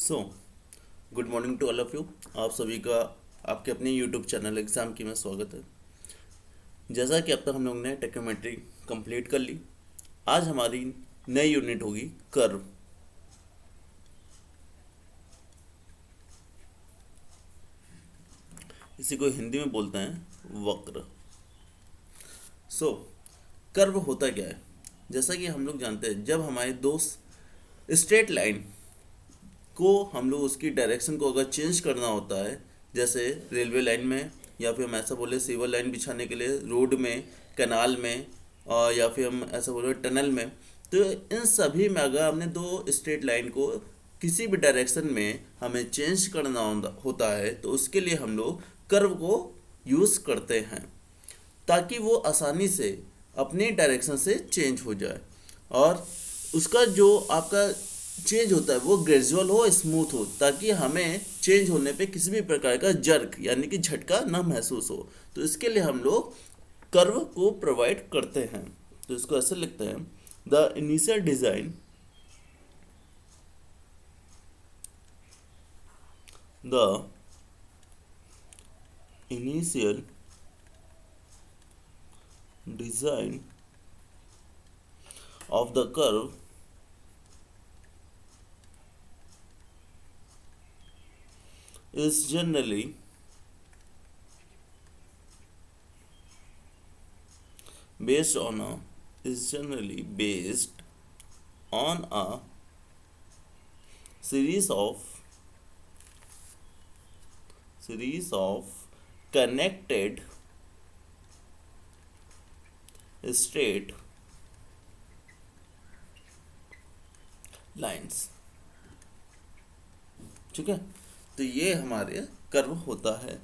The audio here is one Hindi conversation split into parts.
So good morning to all of you. आप सभी का आपके अपने यूट्यूब चैनल एग्ज़ाम की में स्वागत है। जैसा कि अब तक हम लोग ने टेक्नोमेट्री कंप्लीट कर ली, आज हमारी नई यूनिट होगी कर्व। इसी को हिंदी में बोलते हैं वक्र। सो कर्व होता क्या है? जैसा कि हम लोग जानते हैं, जब हमारे दो स्ट्रेट लाइन को हम लोग उसकी डायरेक्शन को अगर चेंज करना होता है, जैसे रेलवे लाइन में, या फिर हम ऐसा बोले सिविल लाइन बिछाने के लिए रोड में, कैनाल में, और या फिर हम ऐसा बोले टनल में, तो इन सभी में अगर हमने दो स्ट्रेट लाइन को किसी भी डायरेक्शन में हमें चेंज करना होता है, तो उसके लिए हम लोग कर्व को यूज़ करते हैं ताकि वो आसानी से अपने डायरेक्शन से चेंज हो जाए, और उसका जो आपका चेंज होता है वो ग्रेजुअल हो, स्मूथ हो, ताकि हमें चेंज होने पे किसी भी प्रकार का जर्क यानी कि झटका ना महसूस हो। तो इसके लिए हम लोग कर्व को प्रोवाइड करते हैं। तो इसको ऐसे लिखते हैं, the initial design the initial design of the curve is generally based on a is generally based on a series of connected straight lines. ठीक है, तो ये हमारे कर्व होता है।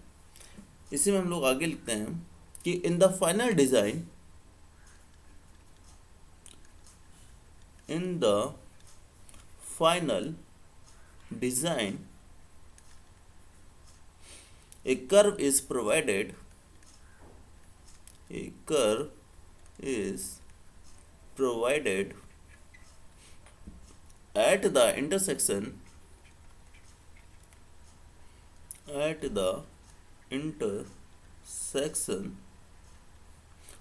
इसी में हम लोग आगे लिखते हैं कि in the final design in the final design a curve is provided a curve is provided at the intersection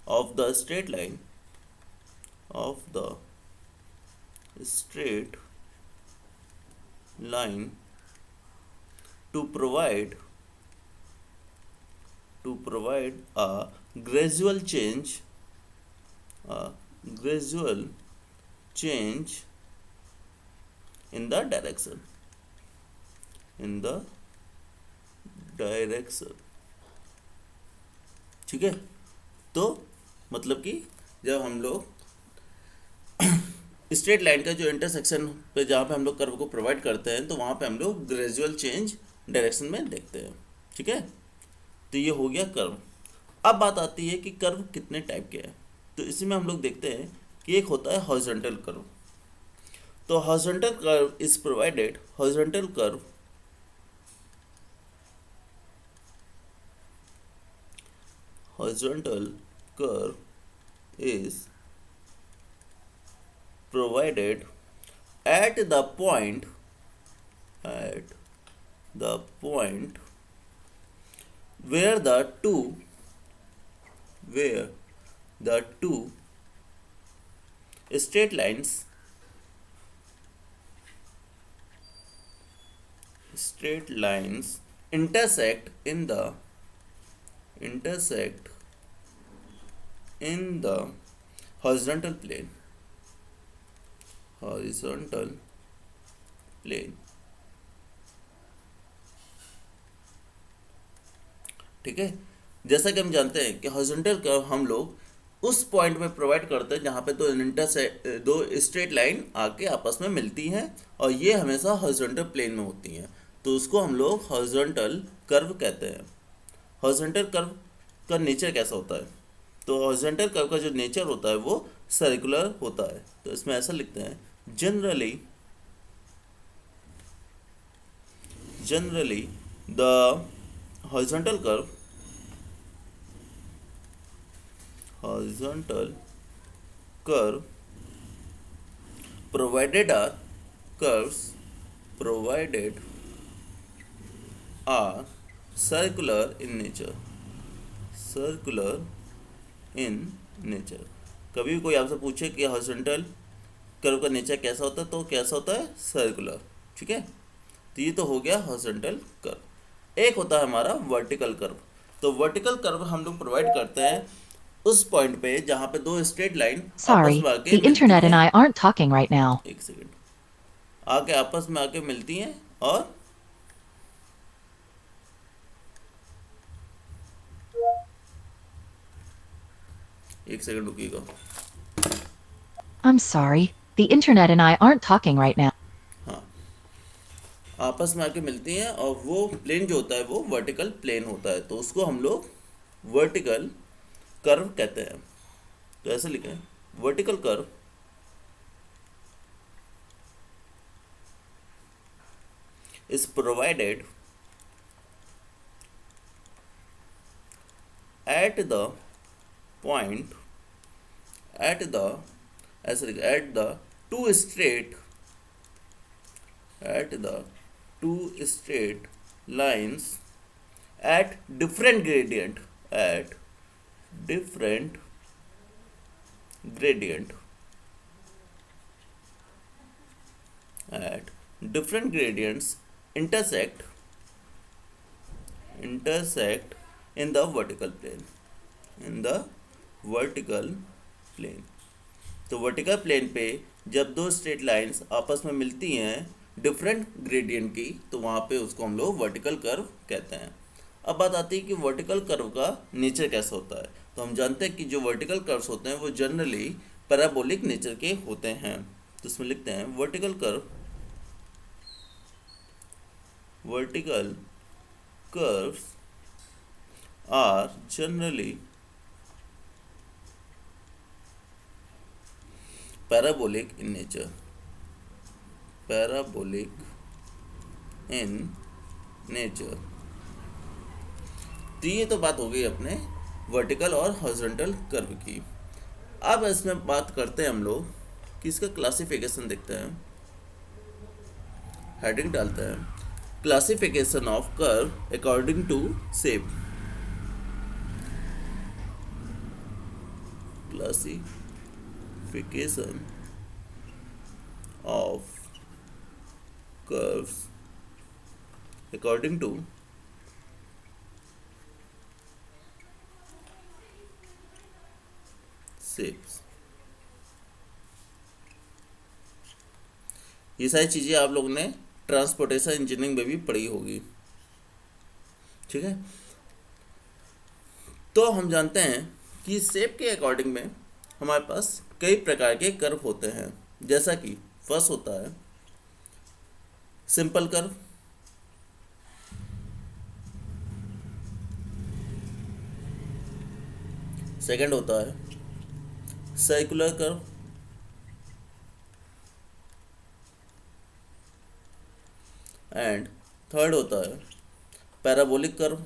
of the straight line of the straight line to provide a gradual change a gradual change in the direction in the direction। ठीक है, तो मतलब कि जब हम लोग स्ट्रेट लाइन का जो इंटरसेक्शन पे जहाँ पे हम लोग कर्व को प्रोवाइड करते हैं, तो वहाँ पे हम लोग ग्रेजुअल चेंज डायरेक्शन में देखते हैं। ठीक है, तो ये हो गया कर्व। अब बात आती है कि कर्व कितने टाइप के हैं। तो इसी में हम लोग देखते हैं कि एक होता है हॉरिजॉन्टल कर्व। तो horizontal curve is provided horizontal curve is provided at the point where the two straight lines intersect in the horizontal plane। ठीक है, जैसा कि हम जानते हैं कि हॉरिजॉन्टल कर्व हम लोग उस पॉइंट में प्रोवाइड करते हैं जहाँ पे दो स्ट्रेट लाइन आके आपस में मिलती हैं, और ये हमेशा हॉरिजॉन्टल प्लेन में होती हैं, तो उसको हम लोग हॉरिजॉन्टल कर्व कहते हैं। हॉरिजॉन्टल कर्व का नेचर कैसा होता है? तो हॉरिजॉन्टल कर्व का जो नेचर होता है वो सर्कुलर होता है। तो इसमें ऐसा लिखते हैं, generally the horizontal curve provided are curves provided are circular in nature, circular in nature। कभी भी कोई आपसे पूछे कि हॉरिजॉन्टल कर्व का नेचर कैसा होता है तो कैसा होता है, सर्कुलर। ठीक है, तो ये तो हो गया हॉरिजॉन्टल कर्व। एक होता है हमारा वर्टिकल कर्व। तो वर्टिकल कर्व हम लोग प्रोवाइड करते हैं उस पॉइंट पे जहाँ पे दो स्ट्रेट लाइन आपस Sorry, में आके the मिलती internet and हैं। I aren't talking right now. एक सेकेंड, आके आपस में आके मिलती हैं और एक second रुकिएगा। I'm sorry, the internet and I aren't talking right now. हाँ, आपस में आके मिलती हैं और वो प्लेन जो होता है वो वर्टिकल प्लेन होता है, तो उसको हम लोग वर्टिकल कर्व कहते हैं। तो ऐसे लिखें, vertical curve is provided at the point at the at the two straight at the two straight lines at different different gradient at different gradients intersect intersect in the vertical plane, in the vertical plane। तो वर्टिकल प्लेन पे जब दो स्ट्रेट लाइंस आपस में मिलती हैं डिफरेंट ग्रेडियंट की, तो वहाँ पे उसको हम लोग वर्टिकल कर्व कहते हैं। अब बात आती है कि वर्टिकल कर्व का नेचर कैसा होता है। तो हम जानते हैं कि जो वर्टिकल कर्व्स होते हैं वो जनरली पैराबोलिक नेचर के होते हैं। तो इसमें लिखते हैं vertical curves are generally parabolic in nature, parabolic in nature. तो ये तो बात हो गई अपने वर्टिकल और हॉरिजॉन्टल कर्व की। अब इसमें बात करते हैं हम लोग कि इसका क्लासिफिकेशन देखते हैं। हेडिंग डालते हैं, classification of curve according to shape. Classification of curves according to shapes. ये सारी चीज़ें आप लोगों ने ट्रांसपोर्टेशन इंजीनियरिंग में भी पढ़ी होगी। ठीक है, तो हम जानते हैं कि शेप के अकॉर्डिंग में हमारे पास कई प्रकार के कर्व होते हैं। जैसा कि फर्स्ट होता है सिंपल कर्व, सेकंड होता है सर्कुलर कर्व, एंड थर्ड होता है पैराबोलिक कर्व।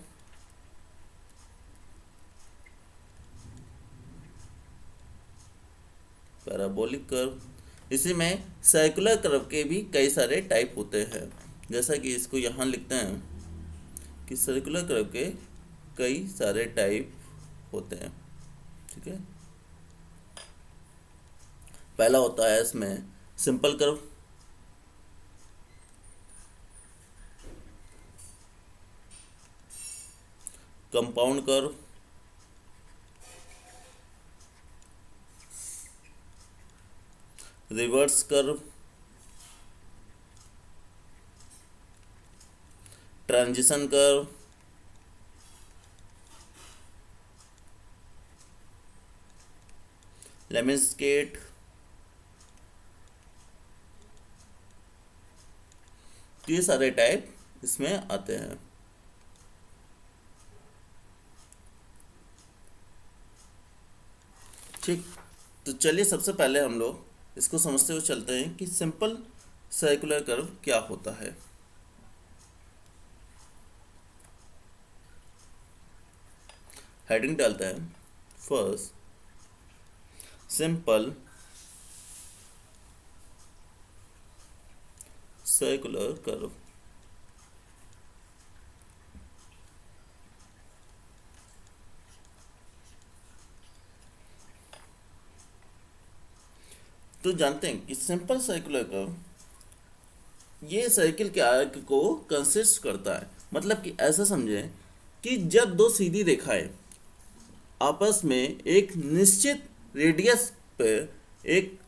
पैराबोलिक कर्व, इसी में सर्कुलर कर्व के भी कई सारे टाइप होते हैं। जैसा कि इसको यहाँ लिखते हैं कि सर्कुलर कर्व के कई सारे टाइप होते हैं। ठीक है, पहला होता है इसमें simple curve, compound curve, reverse curve, transition curve, lemniscate, ये सारे टाइप इसमें आते हैं। ठीक, तो चलिए सबसे पहले हम लोग इसको समझते हुए चलते हैं कि सिंपल सर्कुलर कर्व क्या होता है। हेडिंग डालते हैं, फर्स्ट सिंपल सर्कुलर कर्व। तो जानते हैं कि सिंपल सर्कुलर कर्व ये सर्किल के आर्क को कंसिस्ट करता है। मतलब कि ऐसा समझें कि जब दो सीधी रेखाएं आपस में एक निश्चित रेडियस पर एक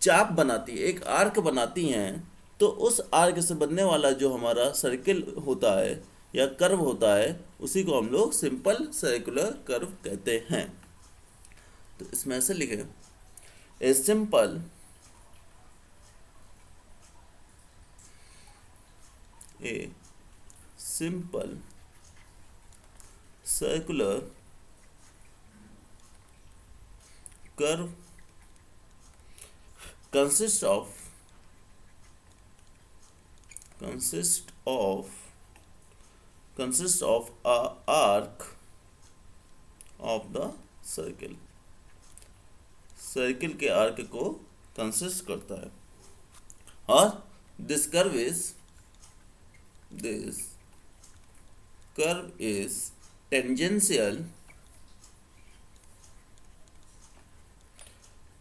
चाप बनाती है, एक आर्क बनाती हैं, तो उस आर्क से बनने वाला जो हमारा सर्किल होता है या कर्व होता है, उसी को हम लोग सिंपल सर्कुलर कर्व कहते हैं। तो इसमें ऐसे लिखे, a simple circular curve consists of a arc of the circle। Circle के आर्क को कंसिस्ट करता है। और this curve is tangential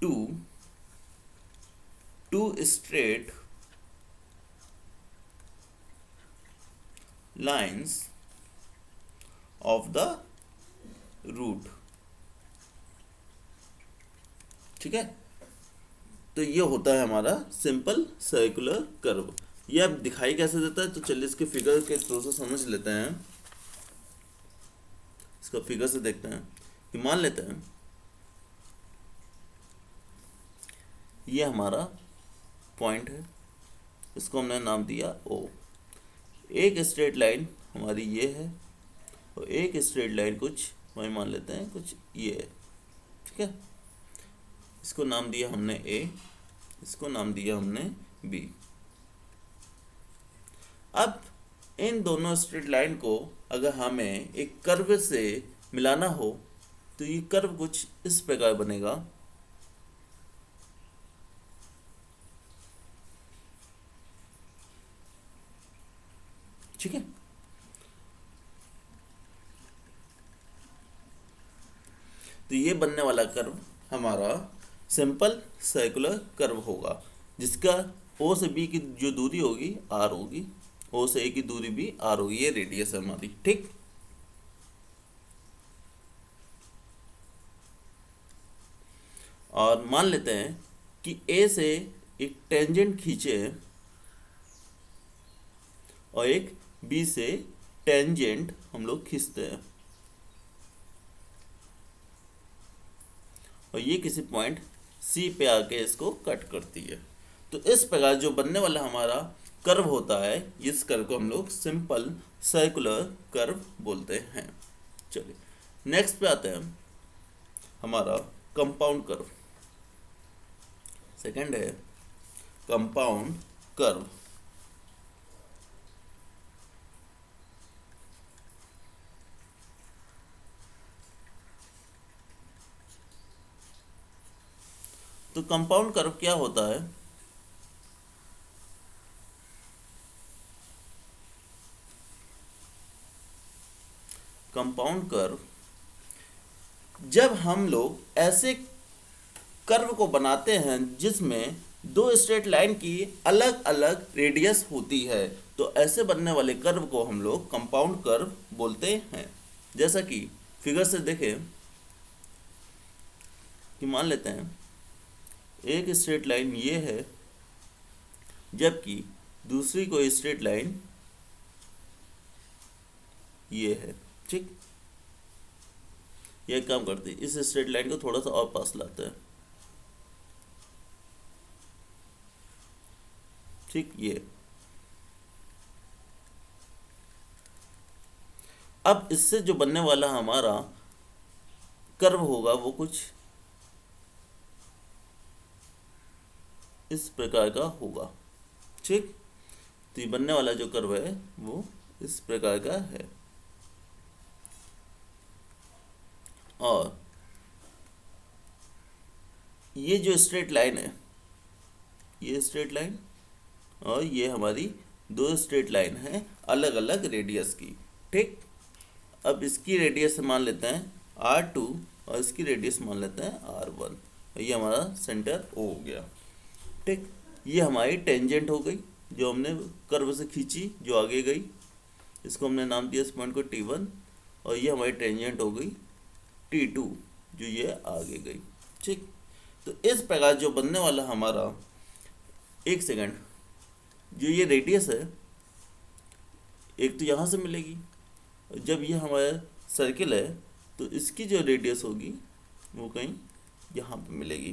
to two straight lines of the root। ठीक है, तो ये होता है हमारा सिंपल सर्कुलर कर्व। ये अब दिखाई कैसे देता है, तो चलिए इसके फिगर के थ्रू से समझ लेते हैं। इसका फिगर से देखते हैं कि मान लेते हैं ये हमारा पॉइंट है, इसको हमने नाम दिया O। एक स्ट्रेट लाइन हमारी ये है और एक स्ट्रेट लाइन कुछ वही मान लेते हैं कुछ ये है। ठीक है, इसको नाम दिया हमने A, इसको नाम दिया हमने B। अब इन दोनों स्ट्रेट लाइन को अगर हमें एक कर्व से मिलाना हो तो ये कर्व कुछ इस प्रकार बनेगा। ठीक है, तो ये बनने वाला कर्व हमारा सिंपल सर्कुलर कर्व होगा, जिसका O से B की जो दूरी होगी R होगी, O से A की दूरी भी R होगी। ये रेडियस है हमारी। ठीक, और मान लेते हैं कि A से एक टेंजेंट खींचे और एक B से टेंजेंट हम लोग खींचते हैं और ये किसी पॉइंट C पे आके इसको कट करती है। तो इस प्रकार जो बनने वाला हमारा कर्व होता है, इस कर्व को हम लोग सिंपल सर्कुलर कर्व बोलते हैं। चलिए नेक्स्ट पे आते हैं, हमारा कंपाउंड कर्व। सेकंड है कंपाउंड कर्व। तो कंपाउंड कर्व क्या होता है? कंपाउंड कर्व, जब हम लोग ऐसे कर्व को बनाते हैं जिसमें दो स्ट्रेट लाइन की अलग अलग रेडियस होती है, तो ऐसे बनने वाले कर्व को हम लोग कंपाउंड कर्व बोलते हैं। जैसा कि फिगर से देखें कि मान लेते हैं एक स्ट्रेट लाइन ये है, जबकि दूसरी कोई स्ट्रेट लाइन ये है। ठीक, ये काम करती है, इस स्ट्रेट लाइन को थोड़ा सा और पास लाते हैं। ठीक, ये अब इससे जो बनने वाला हमारा कर्व होगा वो कुछ इस प्रकार का होगा। ठीक, तो ये बनने वाला जो कर्व है वो इस प्रकार का है। और ये जो स्ट्रेट लाइन है, ये स्ट्रेट लाइन और ये हमारी दो स्ट्रेट लाइन है अलग अलग रेडियस की। ठीक, अब इसकी रेडियस मान लेते हैं R2 और इसकी रेडियस मान लेते हैं R1। ये हमारा सेंटर O हो गया। ठीक, ये हमारी टेंजेंट हो गई जो हमने कर्व से खींची, जो आगे गई। इसको हमने नाम दिया इस पॉइंट को T1, और ये हमारी टेंजेंट हो गई T2 जो ये आगे गई। ठीक, तो इस प्रकार जो बनने वाला हमारा, एक सेकंड, जो ये रेडियस है एक तो यहाँ से मिलेगी, और जब ये हमारा सर्किल है तो इसकी जो रेडियस होगी वो कहीं यहाँ पे मिलेगी,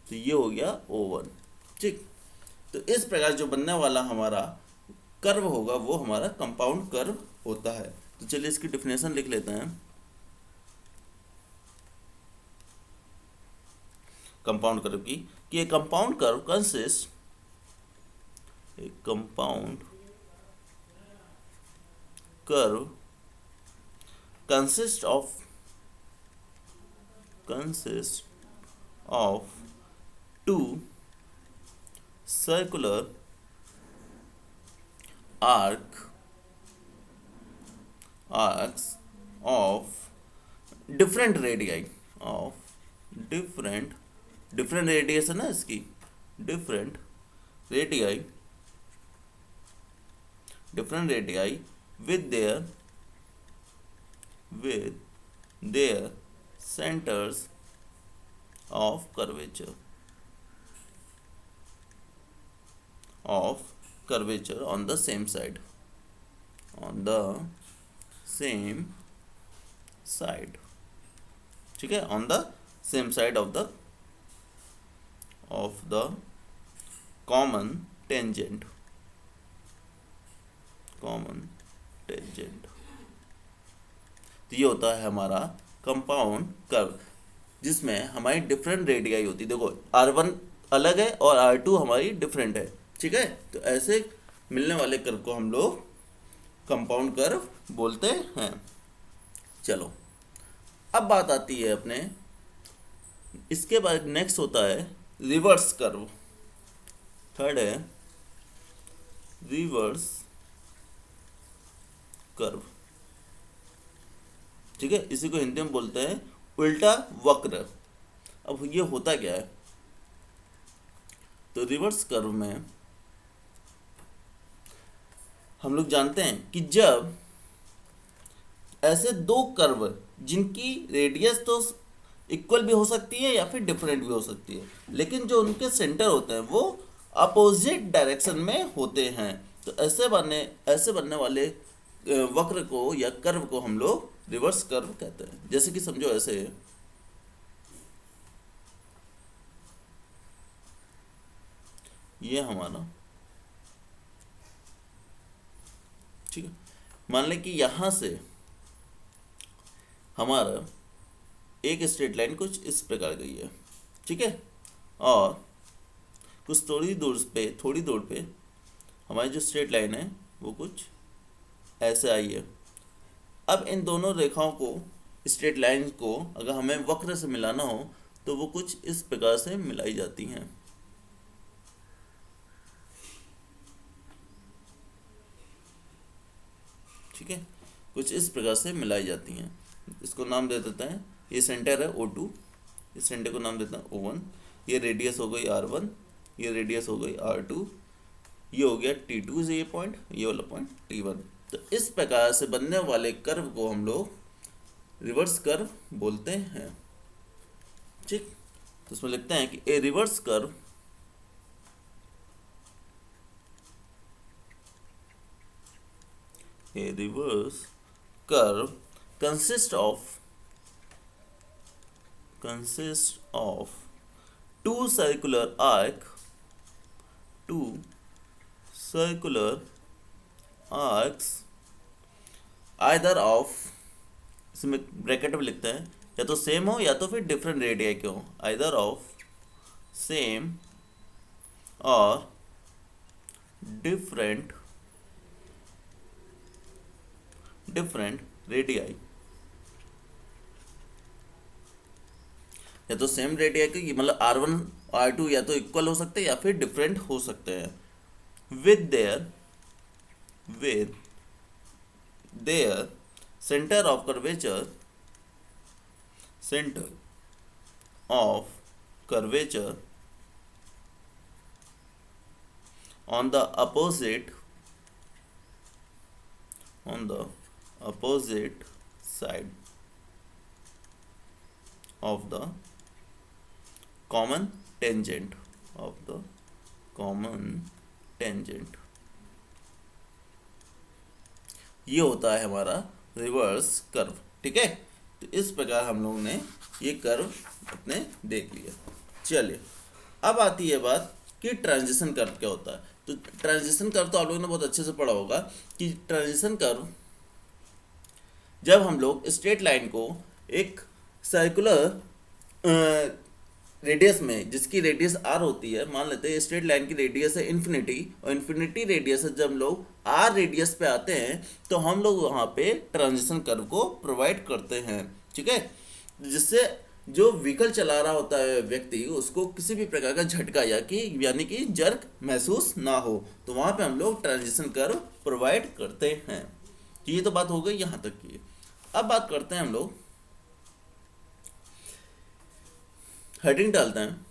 तो ये हो गया O1। ठीक, तो इस प्रकार जो बनने वाला हमारा कर्व होगा वो हमारा कंपाउंड कर्व होता है। तो चलिए इसकी डिफिनेशन लिख लेते हैं। कंपाउंड कर्व की कि ए compound curve consist, a compound curve consists of two circular arcs of different radii, of different radius है ना इसकी, different radii with their centers of curvature on the same side, ठीक है, on the same side of the common tangent। तो ये होता है हमारा कंपाउंड कर्व जिसमें हमारी डिफरेंट रेडियाई होती है। देखो R1 अलग है और R2 हमारी डिफरेंट है। ठीक है, तो ऐसे मिलने वाले कर्व को हम लोग कंपाउंड कर्व बोलते हैं। चलो अब बात आती है अपने, इसके बाद नेक्स्ट होता है रिवर्स कर्व। थर्ड है रिवर्स कर्व। ठीक है, इसी को हिंदी में बोलते हैं उल्टा वक्र। अब ये होता क्या है, तो रिवर्स कर्व में हम लोग जानते हैं कि जब ऐसे दो कर्व जिनकी रेडियस तो इक्वल भी हो सकती है या फिर डिफरेंट भी हो सकती है, लेकिन जो उनके सेंटर होते हैं वो अपोजिट डायरेक्शन में होते हैं, तो ऐसे बनने वाले वक्र को या कर्व को हम लोग रिवर्स कर्व कहते हैं। जैसे कि समझो ऐसे है, ये हमारा, ठीक है, मान लें कि यहां से हमारा एक स्ट्रेट लाइन कुछ इस प्रकार गई है। ठीक है, और कुछ थोड़ी दूर पे हमारी जो स्ट्रेट लाइन है वो कुछ ऐसे आई है। अब इन दोनों रेखाओं को, स्ट्रेट लाइन को अगर हमें वक्र से मिलाना हो तो वो कुछ इस प्रकार से मिलाई जाती हैं। ठीक है, कुछ इस प्रकार से मिलाई जाती हैं। इसको नाम दे देते हैं, ये सेंटर है O2, इस सेंटर को नाम देते हैं O1, ये रेडियस हो गई R1, ये रेडियस हो गई R2, ये हो गया T2 से ये पॉइंट, ये वाला पॉइंट T1। तो इस प्रकार से बनने वाले कर्व को हम लोग रिवर्स कर्व बोलते हैं। ठीक, तो इसमें लिखते हैं कि a reverse curve consists of two circular arcs either of, इसमें ब्रैकेट में लिखते हैं, या तो सेम हो या तो फिर डिफरेंट रेडिया के हो, either of सेम और डिफरेंट रेडियाई, या तो सेम रेडिया के, मतलब R1 R2 या तो इक्वल हो सकते हैं या फिर डिफरेंट हो सकते हैं, with their center of curvature center of curvature on the opposite side of the common tangent ये होता है हमारा रिवर्स कर्व। ठीक है, तो इस प्रकार हम लोगों ने ये कर्व अपने देख लिया। चलिए, अब आती है बात कि ट्रांजिशन कर्व क्या होता है। तो ट्रांजिशन कर्व तो आप लोगों ने बहुत अच्छे से पढ़ा होगा कि ट्रांजिशन कर्व जब हम लोग स्ट्रेट लाइन को एक सर्कुलर रेडियस में, जिसकी रेडियस आर होती है, मान लेते हैं स्ट्रेट लाइन की रेडियस है इन्फिनिटी, और इन्फिनिटी रेडियस से जब लोग आर रेडियस पे आते हैं तो हम लोग वहाँ पे ट्रांजिशन कर्व को प्रोवाइड करते हैं। ठीक है, जिससे जो व्हीकल चला रहा होता है व्यक्ति, उसको किसी भी प्रकार का झटका यानी कि जर्क महसूस ना हो, तो वहाँ पे हम लोग ट्रांजिशन कर्व प्रोवाइड करते हैं। तो ये तो बात हो गई यहाँ तक की। अब बात करते हैं हम लोग, हेडिंग डालते हैं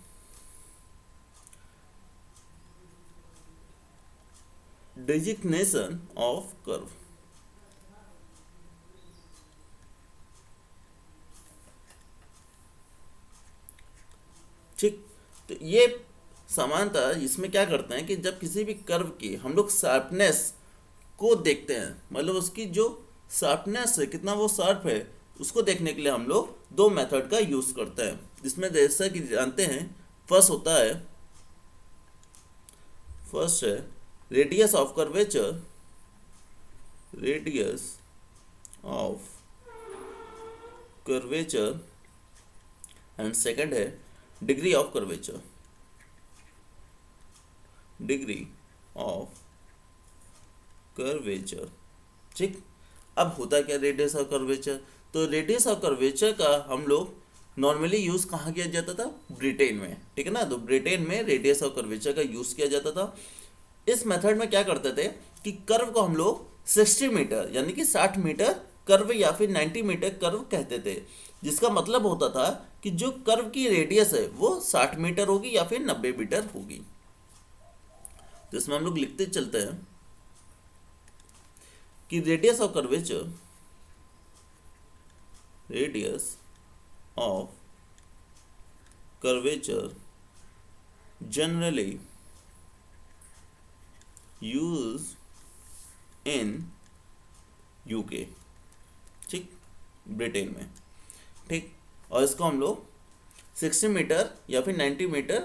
डिजिग्नेशन ऑफ कर्व। ठीक, तो ये सामान्यतः इसमें क्या करते हैं कि जब किसी भी कर्व की हम लोग शार्पनेस को देखते हैं, मतलब उसकी जो शार्पनेस है, कितना वो शार्प है, उसको देखने के लिए हम लोग दो मेथड का यूज करते हैं, जिसमें जैसा कि जानते हैं फर्स्ट है radius of curvature and second है डिग्री ऑफ कर्वेचर। ठीक, अब होता क्या रेडियस ऑफ कर्वेचर, तो रेडियस ऑफ कर्वेचर का हम लोग नॉर्मली यूज कहाँ किया जाता था, ब्रिटेन में। ठीक है ना, तो ब्रिटेन में रेडियस ऑफ कर्वेचर का यूज किया जाता था। इस मेथड में क्या करते थे कि कर्व को हम लोग 60 मीटर यानी कि 60 मीटर कर्व या फिर 90 मीटर कर्व कहते थे, जिसका मतलब होता था कि जो कर्व की रेडियस है वो 60 मीटर होगी या फिर 90 मीटर होगी। तो इसमें हम लोग लिखते चलते हैं कि radius of curvature generally used in UK. ठीक, ब्रिटेन में। ठीक, और इसको हम लोग 60 मीटर या फिर 90 मीटर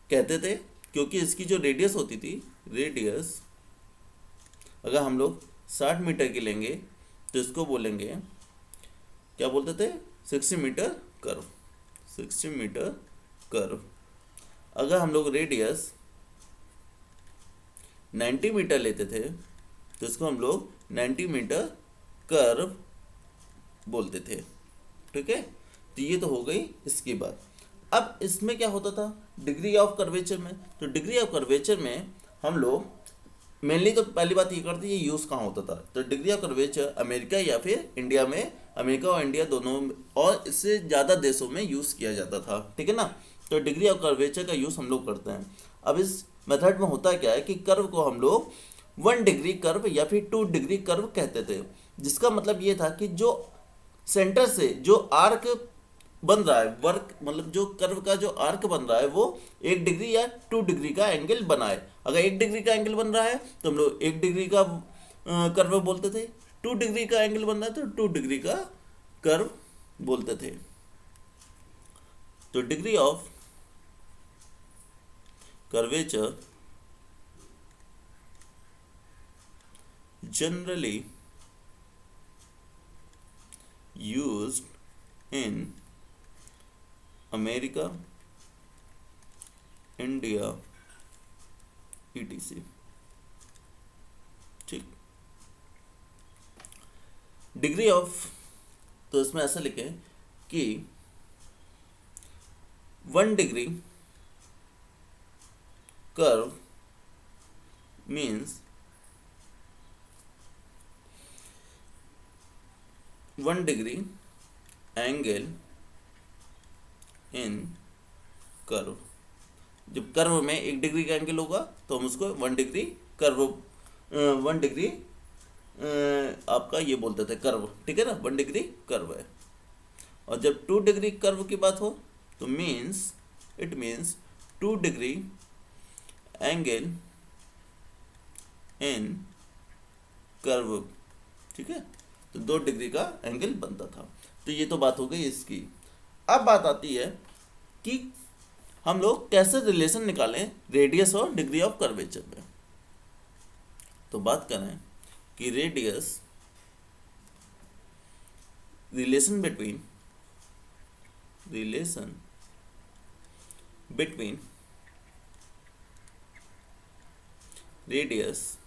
कहते थे, क्योंकि इसकी जो रेडियस होती थी, रेडियस अगर हम लोग 60 मीटर की लेंगे तो इसको बोलेंगे, क्या बोलते थे, 60 मीटर कर्व। 60 metre curve. अगर हम लोग रेडियस 90 मीटर लेते थे तो इसको हम लोग 90 मीटर कर्व बोलते थे। ठीक है, तो ये तो हो गई इसकी बात। अब इसमें क्या होता था डिग्री ऑफ कर्वेचर में, तो डिग्री ऑफ कर्वेचर में हम लोग मेनली तो पहली बात ये करते, ये यूज़ कहाँ होता था, तो डिग्री ऑफ कर्वेचर अमेरिका या फिर इंडिया में, अमेरिका और इंडिया दोनों और इससे ज़्यादा देशों में यूज़ किया जाता था। ठीक है ना, तो डिग्री ऑफ कर्वेचर का यूज़ हम लोग करते हैं। अब इस मेथड में होता क्या है कि कर्व को हम लोग 1 डिग्री कर्व या फिर 2 डिग्री कर्व कहते थे, जिसका मतलब ये था कि जो सेंटर से जो आर्क बन रहा है, वर्क मतलब जो कर्व का जो आर्क बन रहा है वो 1 डिग्री या 2 डिग्री का एंगल बनाए। अगर 1 डिग्री का एंगल बन रहा है तो हम लोग 1 डिग्री का कर्व बोलते थे, 2 डिग्री का एंगल बन रहा है तो 2 डिग्री का कर्व बोलते थे। तो degree of curvature generally used in America, India, etc. ठीक, डिग्री ऑफ, तो इसमें ऐसा लिखें कि 1 degree curve means 1 degree angle in curve. जब कर्व में 1 डिग्री का एंगल होगा तो हम उसको 1 डिग्री कर्व, 1 डिग्री आपका ये बोलते थे कर्व, ठीक है ना, 1 डिग्री कर्व है। और जब 2 डिग्री कर्व की बात हो तो it means 2 degree angle in curve, ठीक है। तो 2 डिग्री का एंगल बनता था। तो ये तो बात हो गई इसकी। अब बात आती है कि हम लोग कैसे रिलेशन निकालें रेडियस और डिग्री ऑफ कर्वेचर में। तो बात करें कि relation between radius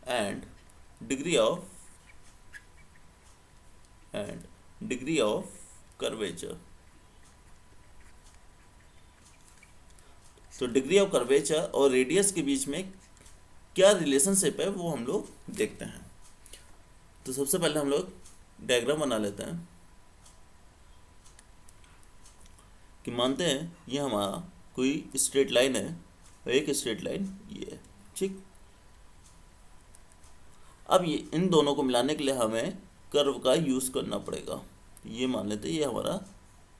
and degree of curvature. तो डिग्री ऑफ कर्वेचर और रेडियस के बीच में क्या रिलेशनशिप है वो हम लोग देखते हैं। तो सबसे पहले हम लोग डायग्राम बना लेते हैं कि मानते हैं ये हमारा कोई स्ट्रेट लाइन है और एक स्ट्रेट लाइन ये है, ठीक। अब ये इन दोनों को मिलाने के लिए हमें कर्व का यूज़ करना पड़ेगा। ये मान लेते हैं ये हमारा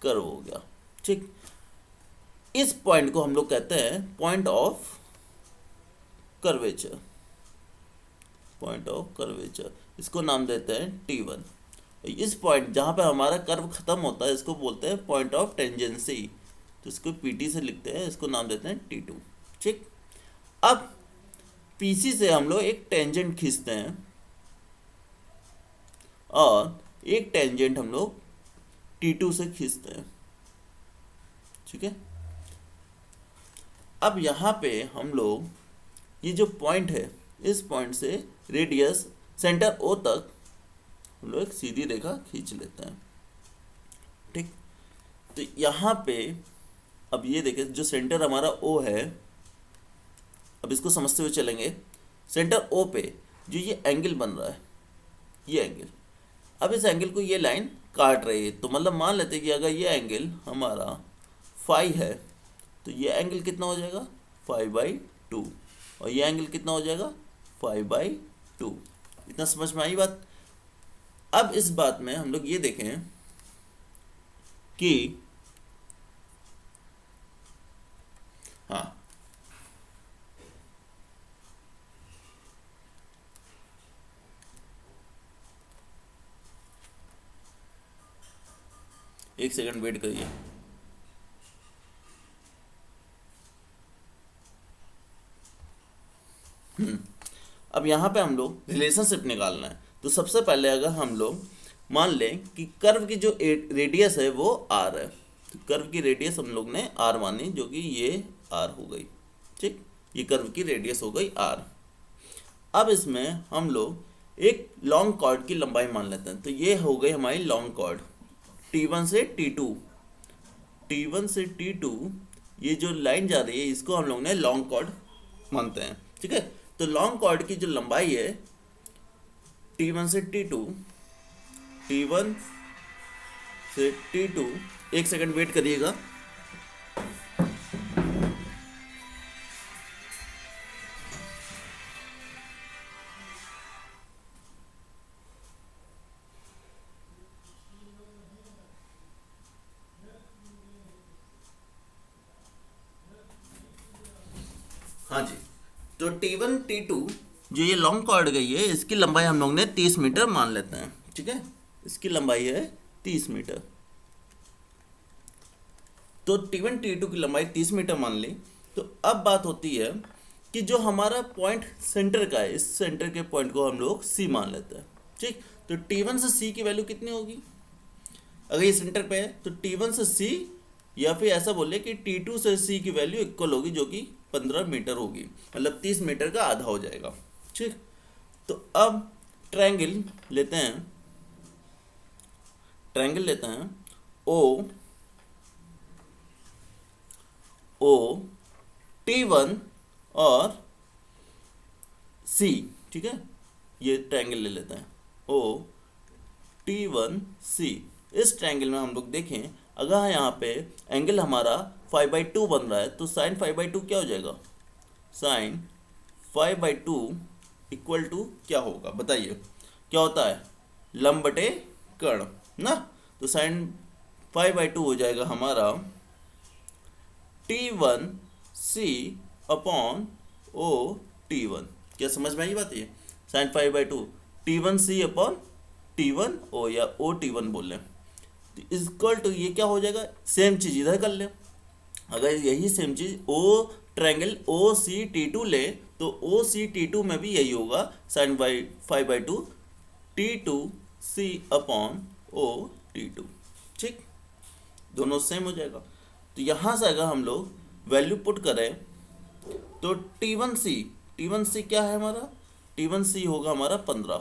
कर्व हो गया, ठीक। इस पॉइंट को हम लोग कहते हैं पॉइंट ऑफ कर्वेचर। इसको नाम देते हैं T1। इस पॉइंट जहाँ पे हमारा कर्व खत्म होता है इसको बोलते हैं पॉइंट ऑफ टेंजेंसी। तो इसको PT से लिखते हैं, इसको नाम देते हैं T2, ठीक। अब PC से हम लोग एक टेंजेंट खींचते हैं और एक टेंजेंट हम लोग T2 से खींचते हैं, ठीक है। अब यहाँ पे हम लोग ये जो पॉइंट है इस पॉइंट से रेडियस सेंटर O तक हम लोग एक सीधी रेखा खींच लेते हैं, ठीक। तो यहाँ पे अब ये देखिए जो सेंटर हमारा O है, अब इसको समझते हुए चलेंगे। सेंटर O पे जो ये एंगल बन रहा है, ये एंगल, अब इस एंगल को ये लाइन काट रही है। तो मतलब मान लेते हैं कि अगर ये एंगल हमारा फाई है तो ये एंगल कितना हो जाएगा 5/2 और ये एंगल कितना हो जाएगा 5/2। इतना समझ में आई बात। अब इस बात में हम लोग ये देखें कि हाँ, एक सेकंड वेट करिए। अब यहाँ पे हम लोग रिलेशनशिप निकालना है। तो सबसे पहले अगर हम लोग मान लें कि कर्व की जो रेडियस है वो r है, तो कर्व की रेडियस हम लोग ने r मानी, जो कि ये r हो गई, ठीक। ये कर्व की रेडियस हो गई r। अब इसमें हम लोग एक लॉन्ग कॉर्ड की लंबाई मान लेते हैं। तो ये हो गई हमारी लॉन्ग कॉर्ड T1 से T2, ये जो लाइन जा रही है इसको हम लोग ने लॉन्ग कॉर्ड मानते हैं, ठीक है। तो लॉन्ग कॉर्ड की जो लंबाई है T1 से T2, एक सेकंड वेट करिएगा। हाँ जी, तो T1 T2 जो ये लॉन्ग कॉर्ड गई है इसकी लंबाई हम लोग ने 30 मीटर मान लेते हैं, ठीक है। इसकी लंबाई है 30 मीटर। तो T1 T2 की लंबाई 30 मीटर मान ली। तो अब बात होती है कि जो हमारा पॉइंट सेंटर का है, इस सेंटर के पॉइंट को हम लोग C मान लेते हैं, ठीक। तो T1 से C की वैल्यू कितनी होगी? अगर ये सेंटर पे है तो T1 से C, या फिर ऐसा बोले कि T2 से C की वैल्यू इक्वल होगी, जो कि 15 मीटर होगी, मतलब 30 मीटर का आधा हो जाएगा, ठीक। तो अब ट्रायंगल लेते हैं O T1 और सी, ठीक है, ये ट्रायंगल ले लेते हैं ओ T1C। इस ट्रायंगल में हम लोग देखें, अगर यहाँ पे एंगल हमारा 5/2 बन रहा है तो साइन 5/2 क्या हो जाएगा, साइन 5/2 इक्वल टू क्या होगा बताइए, क्या होता है, लंब बटे कर्ण ना। तो साइन 5/2 हो जाएगा हमारा T1C अपॉन ओ T1। क्या समझ में आई बात, ये साइन 5/2 T1C अपॉन T1O या ओ T1 बोल लें, तो इक्वल टू ये क्या हो जाएगा, सेम चीज इधर कर लें। अगर यही सेम चीज ओ ट्रायंगल OCT2 ले तो OCT2 में भी यही होगा, sign 5/2 T2C upon O T2, ठीक, दोनों सेम हो जाएगा। तो यहाँ से अगर हम लोग वैल्यू पुट करें तो T1C क्या है हमारा, T1C होगा हमारा 15,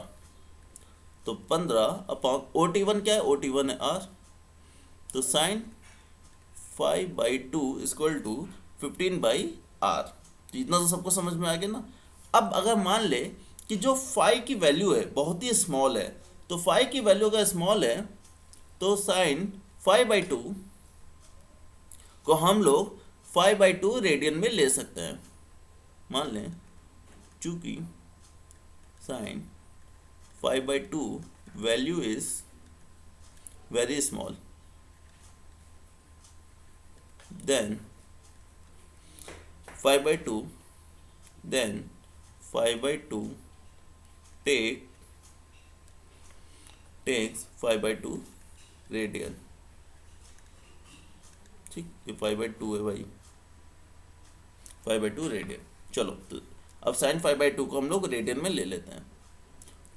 तो 15 अपॉन OT1 क्या है, OT1 है R, तो साइन 5/2 इक्वल टू 15/R। तो इतना तो सबको समझ में आ गया ना। अब अगर मान ले कि जो फाई की वैल्यू है बहुत ही स्मॉल है, तो फाई की वैल्यू अगर स्मॉल है तो साइन 5/2 को हम लोग 5/2 रेडियन में ले सकते हैं। मान लें चूंकि sign 5/2 value is very small, then 5/2 then 5/2 takes 5/2 radian, ठीक, ये 5/2 है भाई, 5/2 रेडियन। चलो तो अब साइन 5/2 को हम लोग रेडियन में ले लेते हैं,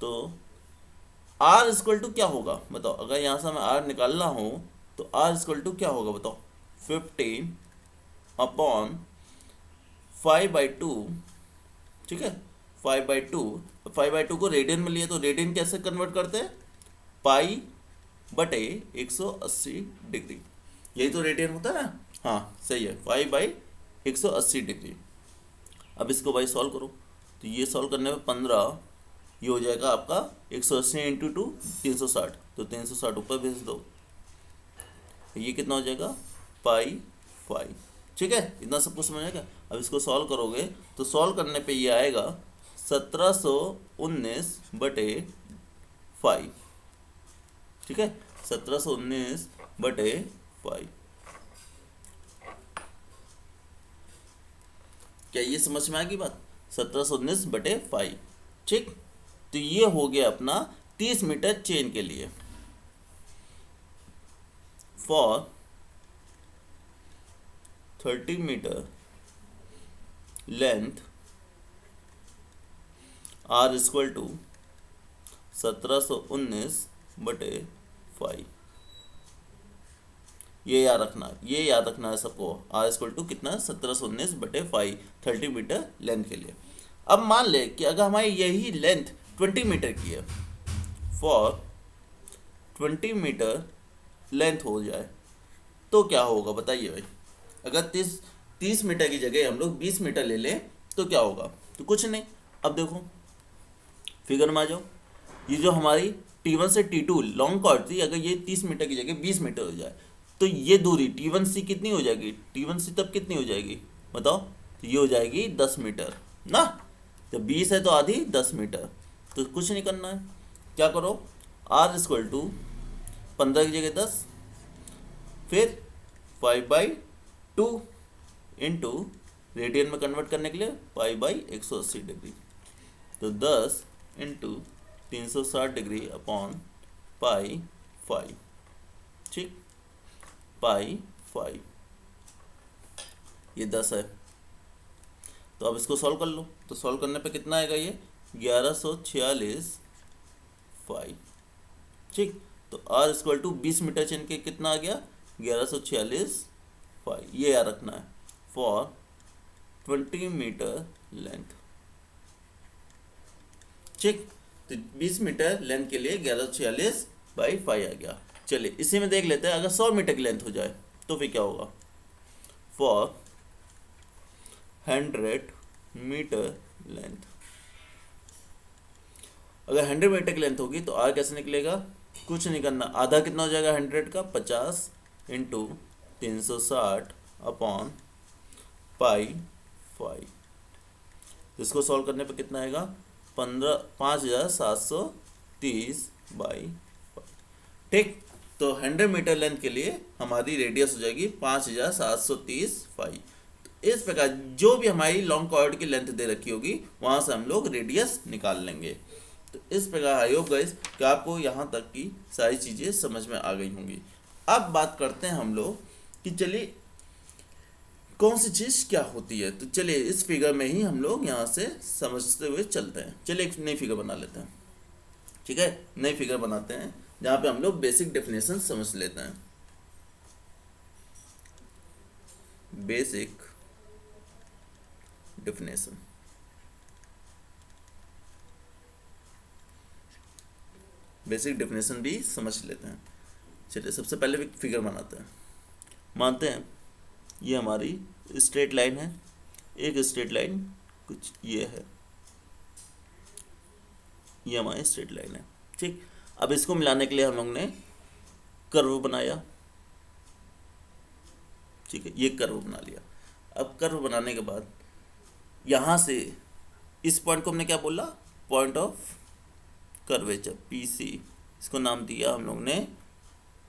तो R इक्वल टू क्या होगा बताओ, अगर यहाँ से हमें R निकालना हो तो R इक्वल टू क्या होगा बताओ, 15 अपॉन 5/2, ठीक है, 5/2 को रेडियन में लिए तो रेडियन कैसे कन्वर्ट करते हैं, पाई बटे 180 डिग्री, यही तो रेडियन होता है ना, हाँ सही है, 5/180 डिग्री। अब इसको भाई सॉल्व करो, तो ये सॉल्व करने में 15, ये हो जाएगा आपका 180 इंटू 2 360, तो 360 ऊपर भेज दो, ये कितना हो जाएगा पाई 5, ठीक है, इतना सबको समझ आएगा। अब इसको सॉल्व करोगे तो सॉल्व करने पे ये आएगा 1719/5, ठीक है, 1719/5। क्या ये समझ में आ गई बात, 1719/5, ठीक। तो ये हो गया अपना 30 मीटर चेन के लिए। For 30 metre length R equal to 1719/5, ये याद रखना है सबको, R इक्वल टू कितना, 1719/5, 30 मीटर लेंथ के लिए। अब मान ले कि अगर हमारी यही लेंथ 20 मीटर की है, फॉर 20 मीटर लेंथ हो जाए तो क्या होगा बताइए भाई, अगर 30 मीटर की जगह हम लोग 20 मीटर ले लें तो क्या होगा, तो कुछ नहीं। अब देखो फिगर में आ जाओ, ये जो हमारी T1 से T2 लॉन्ग कॉर्ड थी, अगर ये 30 मीटर की जगह 20 मीटर हो जाए तो ये दूरी T1C कितनी हो जाएगी, T1C तब कितनी हो जाएगी बताओ, तो ये हो जाएगी 10 मीटर ना, जब 20 है तो आधी 10 मीटर। तो कुछ नहीं करना है, क्या करो, R इक्वल टू 15 की जगह 10, फिर 5/2 इंटू रेडियन में कन्वर्ट करने के लिए पाई/180 डिग्री, तो 10 इंटू 360 डिग्री अपॉन पाई 5, ठीक, पाई 5, ये 10 है। तो अब इसको सॉल्व कर लो, तो सॉल्व करने पे कितना आएगा, ये 1146/5, ठीक। तो R equal to 20 metre chain के कितना आ गया, 1146/5, ये याद रखना है, फॉर 20 मीटर लेंथ, ठीक। तो 20 मीटर लेंथ के लिए 1146/5 आ गया। चलिए इसी में देख लेते हैं, अगर 100 मीटर की लेंथ हो जाए तो फिर क्या होगा, फॉर 100 मीटर लेंथ। अगर 100 मीटर की लेंथ होगी तो आर कैसे निकलेगा, कुछ नहीं करना, आधा कितना हो जाएगा 100 का, 50 इंटू 360 अपॉन पाई 5। इसको सॉल्व करने पे कितना आएगा, 5730 बाई 5। ठीक, तो 100 मीटर लेंथ के लिए हमारी रेडियस हो जाएगी 5730 फाई। तो इस प्रकार जो भी हमारी लॉन्ग कॉर्ड की लेंथ दे रखी होगी वहाँ से हम लोग रेडियस निकाल लेंगे। तो इस प्रकार आई होप गाइस कि आपको यहाँ तक की सारी चीज़ें समझ में आ गई होंगी। अब बात करते हैं हम लोग कि चलिए कौन सी चीज़ क्या होती है। तो चलिए इस फिगर में ही हम लोग यहाँ से समझते हुए चलते हैं। चलिए एक नई फिगर बना लेते हैं। ठीक है, नई फिगर बनाते हैं जहाँ पे हम लोग बेसिक डेफिनेशन समझ लेते हैं। बेसिक डेफिनेशन, बेसिक डेफिनेशन भी समझ लेते हैं। चलिए सबसे पहले एक फिगर बनाते हैं। मानते हैं ये हमारी स्ट्रेट लाइन है, एक स्ट्रेट लाइन कुछ ये है, ये हमारी स्ट्रेट लाइन है। ठीक, अब इसको मिलाने के लिए हम लोग ने कर्व बनाया। ठीक है, ये कर्व बना लिया। अब कर्व बनाने के बाद यहाँ से इस पॉइंट को हमने क्या बोला, पॉइंट ऑफ कर्वेचर पीसी, इसको नाम दिया हम लोग ने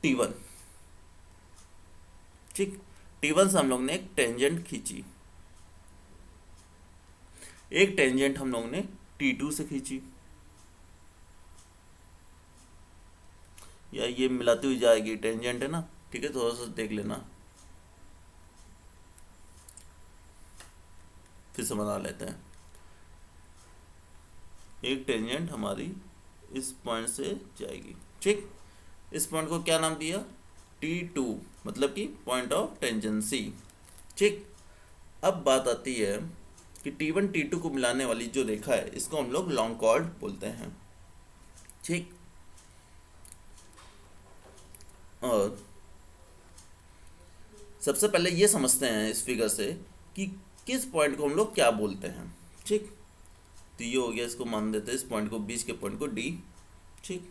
T1। ठीक, T1 से हम लोग ने एक टेंजेंट खींची, एक टेंजेंट हम लोग ने T2 से खींची, या ये मिलाती हुई जाएगी, टेंजेंट है ना। ठीक है, थोड़ा सा देख लेना, फिर से बना लेते हैं। एक टेंजेंट हमारी इस पॉइंट से जाएगी। ठीक, इस पॉइंट को क्या नाम दिया, T2, मतलब कि पॉइंट ऑफ टेंजेंसी। ठीक, अब बात आती है कि T1 T2 को मिलाने वाली जो रेखा है इसको हम लोग लॉन्ग कॉर्ड बोलते हैं। ठीक, और सबसे पहले ये समझते हैं इस फिगर से कि किस पॉइंट को हम लोग क्या बोलते हैं। ठीक, तो ये हो गया, इसको मान देते हैं इस पॉइंट को, बीच के पॉइंट को D। ठीक,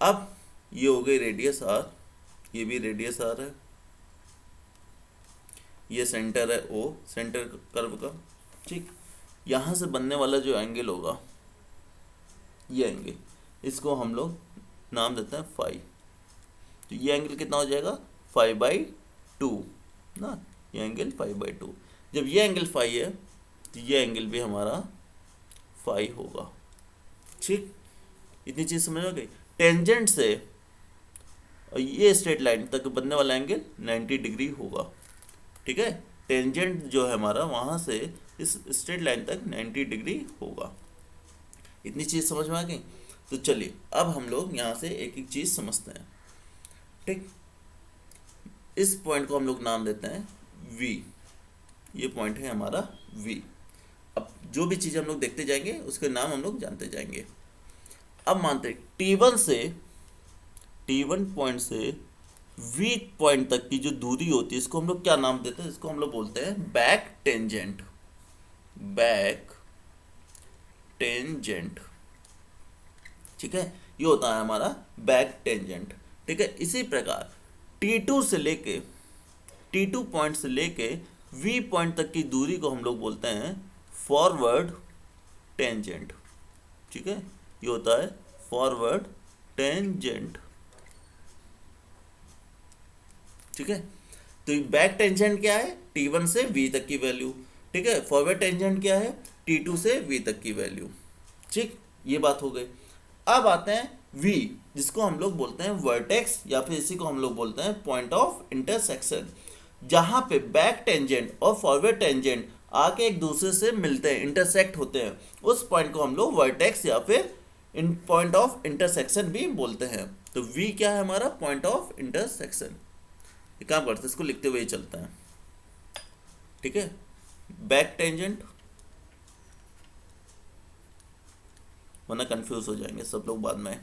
अब ये हो गई रेडियस R, ये भी रेडियस R है, ये सेंटर है O, सेंटर कर्व का। ठीक, यहाँ से बनने वाला जो एंगल होगा, ये एंगल, इसको हम लोग नाम देते हैं फाई। तो ये एंगल कितना हो जाएगा, 5/2 ना, ये एंगल 5/2। जब ये एंगल फाई है तो ये एंगल भी हमारा फाई होगा। ठीक, इतनी चीज़ समझ में गई। टेंजेंट से और ये स्ट्रेट लाइन तक बनने वाला एंगल 90 डिग्री होगा। ठीक है, टेंजेंट जो है हमारा वहाँ से इस स्ट्रेट लाइन तक 90 डिग्री होगा। इतनी चीज़ समझ में आ गई। तो चलिए अब हम लोग यहाँ से एक एक चीज़ समझते हैं। ठीक, इस पॉइंट को हम लोग नाम देते हैं V, ये पॉइंट है हमारा V। अब जो भी चीज़ हम लोग देखते जाएंगे उसके नाम हम लोग जानते जाएंगे। अब मानते हैं T1 पॉइंट से V पॉइंट तक की जो दूरी होती है इसको हम लोग क्या नाम देते हैं, इसको हम लोग बोलते हैं बैक टेंजेंट। बैक टेंजेंट, ठीक है, ये होता है हमारा बैक टेंजेंट। ठीक है, इसी प्रकार T2 से लेके T2 पॉइंट से लेके V पॉइंट तक की दूरी को हम लोग बोलते हैं फॉरवर्ड टेंजेंट। ठीक है, ये होता है फॉरवर्ड टेंजेंट। ठीक है, तो बैक टेंजेंट क्या है, T1 से V तक की वैल्यू। ठीक है, फॉरवर्ड टेंजेंट क्या है, T2 से V तक की वैल्यू। ठीक, ये बात हो गई। अब आते हैं V, जिसको हम लोग बोलते हैं वर्टेक्स, या फिर इसी को हम लोग बोलते हैं पॉइंट ऑफ इंटरसेक्शन। जहां पे बैक टेंजेंट और फॉरवर्ड टेंजेंट आके एक दूसरे से मिलते हैं, इंटरसेक्ट होते हैं, उस पॉइंट को हम लोग वर्टेक्स या फिर पॉइंट ऑफ इंटरसेक्शन भी बोलते हैं। तो V क्या है हमारा, पॉइंट ऑफ इंटरसेक्शन। एक काम करते हैं, इसको लिखते हुए ही चलते हैं। ठीक है, बैक टेंजेंट, वरना कंफ्यूज हो जाएंगे सब लोग बाद में।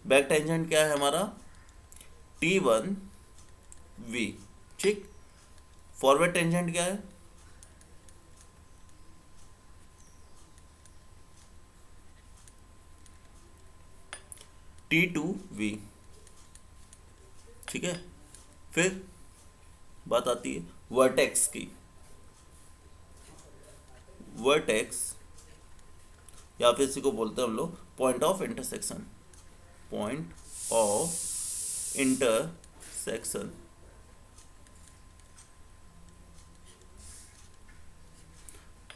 बैक टेंजेंट क्या है हमारा, T1 V। ठीक, फॉरवर्ड टेंजेंट क्या है, T2V। ठीक है, फिर बात आती है वर्टेक्स की। वर्टेक्स या फिर इसी को बोलते हैं हम लोग point of intersection. Point of intersection.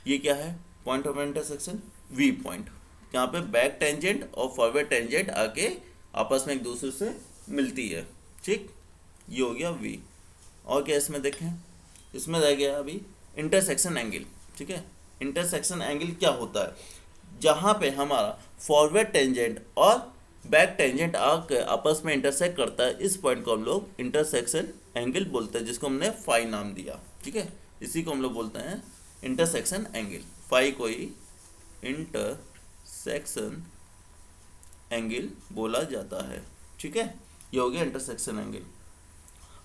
ये क्या है? Point of intersection V point. यहाँ पे बैक टेंजेंट और फॉरवर्ड टेंजेंट आके आपस में एक दूसरे से मिलती है। ठीक, ये हो गया वी। और क्या इसमें देखें, इसमें रह गया अभी इंटरसेक्शन एंगल। ठीक है, इंटरसेक्शन एंगल क्या होता है? जहाँ पे हमारा फॉरवर्ड टेंजेंट और बैक टेंजेंट आकर आपस में इंटरसेक्ट करता है, इस पॉइंट को हम लोग इंटरसेक्शन एंगल बोलते हैं, जिसको हमने फाई नाम दिया। ठीक है, इसी को हम लोग बोलते हैं इंटरसेक्शन एंगल। फाई को ही इंटरसेक्शन एंगल बोला जाता है। ठीक है, ये हो गया intersection angle.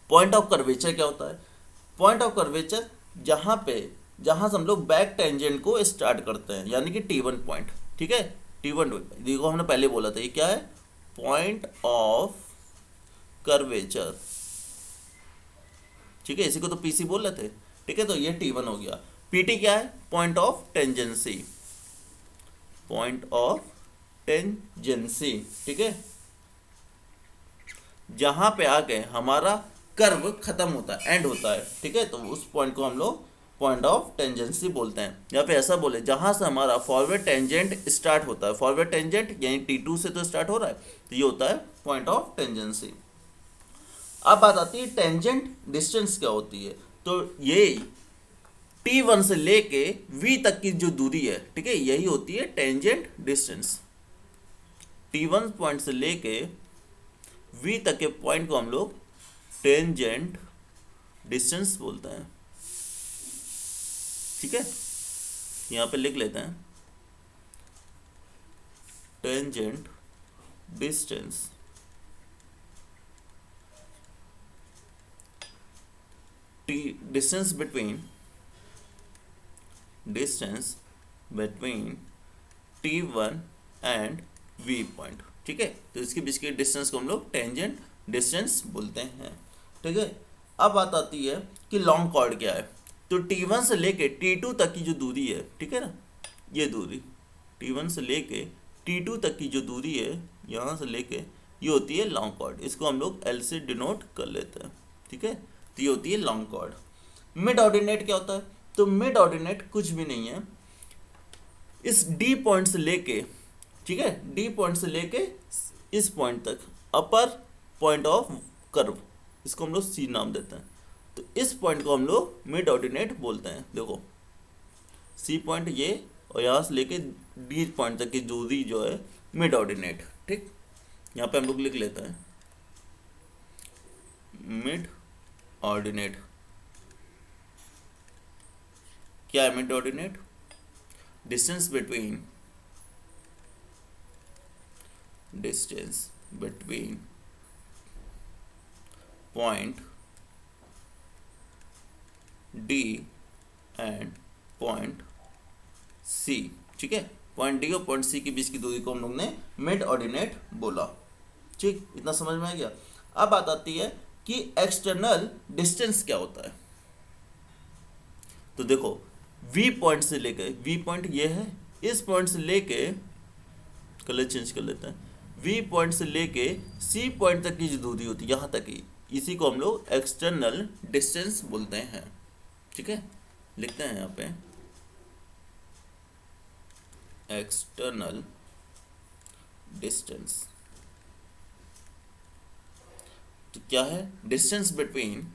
Point of curvature क्या होता है? पॉइंट ऑफ कर्वेचर जहाँ से हम लोग बैक टेंजेंट को स्टार्ट करते हैं, यानी कि T1 पॉइंट। ठीक है, T1 देखो हमने पहले बोला था, ये क्या है? Point of curvature. ठीक है, इसी को तो PC बोल रहे थे। ठीक है, तो ये T1 हो गया। PT क्या है? Point of tangency. Point of tangency. ठीक है, जहां पे आके हमारा कर्व खत्म होता है, एंड होता है। ठीक है, तो उस पॉइंट को हम लोग पॉइंट ऑफ टेंजेंसी बोलते हैं। या फिर ऐसा बोले, जहां से हमारा फॉरवर्ड टेंजेंट स्टार्ट होता है। फॉरवर्ड टेंजेंट यानी T2 से तो स्टार्ट हो रहा है, तो ये होता है पॉइंट ऑफ टेंजेंसी। अब बात आती है टेंजेंट डिस्टेंस क्या होती है। तो ये T1 से लेके V तक की जो दूरी है, ठीक है, यही होती है टेंजेंट डिस्टेंस। T1 पॉइंट से लेके V तक के पॉइंट को हम लोग टेंजेंट डिस्टेंस बोलते हैं। ठीक है, यहां पे लिख लेते हैं tangent distance. Distance between T1 and V point. ठीक है, तो इसके बीच के डिस्टेंस को हम लोग टेंजेंट डिस्टेंस बोलते हैं। ठीक है, अब बात आती है कि लॉन्ग कॉर्ड क्या है। तो T1 से लेके T2 तक की जो दूरी है, ठीक है ना, ये दूरी T1 से लेके T2 तक की जो दूरी है, यहाँ से लेके, ये होती है लॉन्ग कॉर्ड। इसको हम लोग L से डिनोट कर लेते हैं। ठीक है, तो ये होती है लॉन्ग कॉर्ड। मिड ऑर्डिनेट क्या होता है? तो मिड ऑर्डिनेट कुछ भी नहीं है, इस D पॉइंट से लेके, ठीक है, D पॉइंट से लेके इस पॉइंट तक अपर पॉइंट ऑफ कर्व, इसको हम लोग C नाम देते हैं। तो इस पॉइंट को हम लोग मिड ऑर्डिनेट बोलते हैं। देखो C पॉइंट ये, और यहाँ से लेके D पॉइंट तक की दूरी जो है मिड ऑर्डिनेट। ठीक, यहाँ पे हम लोग लिख लेते हैं मिड ऑर्डिनेट। क्या है mid ordinate? Distance between point D and point C। ठीक है, पॉइंट D और पॉइंट C के बीच की दूरी को हम लोग ने मिड ऑर्डिनेट बोला। ठीक, इतना समझ में आ गया। अब बात आती है कि एक्सटर्नल डिस्टेंस क्या होता है। तो देखो V पॉइंट से लेके, V पॉइंट ये है, इस पॉइंट से लेके, कलर चेंज कर लेते हैं, V पॉइंट से लेके C पॉइंट तक की जो दूरी होती है, यहाँ तक की, इसी को हम लोग एक्सटर्नल डिस्टेंस बोलते हैं। ठीक है, लिखते हैं यहाँ पे एक्सटर्नल डिस्टेंस। तो क्या है? Distance between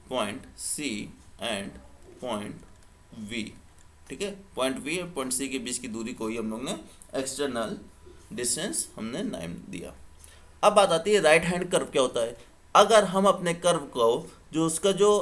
point C and point V। ठीक है, पॉइंट V और पॉइंट C के बीच की दूरी को ही हम लोग ने एक्सटर्नल डिस्टेंस हमने नाम दिया। अब बात आती है राइट हैंड कर्व क्या होता है। अगर हम अपने कर्व को, जो उसका जो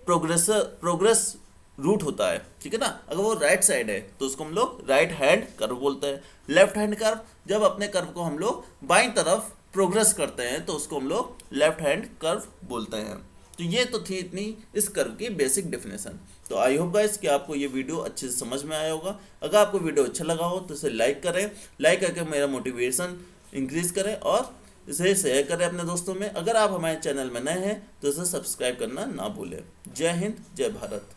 प्रोग्रेस रूट होता है, ठीक है ना, अगर वो राइट साइड है तो उसको हम लोग राइट हैंड कर्व बोलते हैं। लेफ्ट हैंड कर्व, जब अपने कर्व को हम लोग बाईं तरफ प्रोग्रेस करते हैं तो उसको हम लोग लेफ्ट हैंड कर्व बोलते हैं। तो ये तो थी इतनी इस कर्व की बेसिक डेफिनेशन। तो आई होप गाइस कि आपको ये वीडियो अच्छे से समझ में आया होगा। अगर आपको वीडियो अच्छा लगा हो तो इसे लाइक करें, लाइक करके मेरा मोटिवेशन इंक्रीज करें और इसे शेयर करें अपने दोस्तों में। अगर आप हमारे चैनल में नए हैं तो इसे सब्सक्राइब करना ना भूलें। जय हिंद, जय भारत।